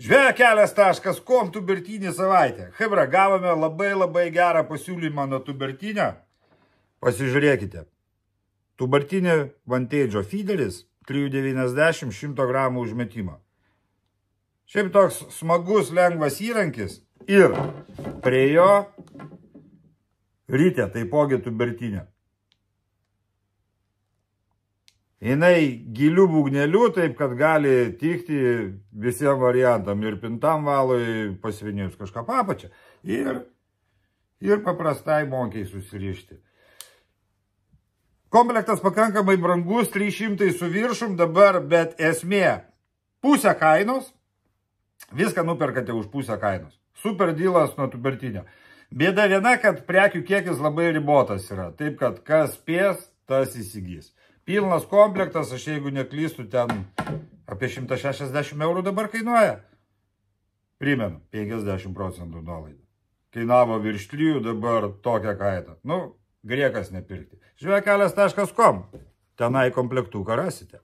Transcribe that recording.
Žvejokelias.com tubertinį savaitę. Hebra, gavome labai gerą pasiūlymą nuo tubertinio. Pasižiūrėkite. Tubertinė Vantage'o feederis 3,90 100 gramų užmetimo. Šiaip toks smagus, lengvas įrankis. Ir prie jo rytė taipogi tubertinė. Jinai gilių būgnelių, taip kad gali tikti visiems variantam. Ir pintam valui pasvinėjus kažką papačią. Ir paprastai monkiai susirišti. Komplektas pakankamai brangus, 300 su viršum dabar, bet esmė pusę kainos. Viską nuperkate už pusę kainos. Super dealas nuo tubertinio. Bėda viena, kad prekių kiekis labai ribotas yra. Taip, kad kas spės, tas įsigys. Pilnas komplektas, aš jeigu neklystu, ten apie 160 eurų dabar kainuoja. Primenu, 50% nuolaida. Kainavo virš 3, dabar tokia kaina. Nu, griekas nepirkti. Žvejokelias.com. Tenai komplektuką rasite.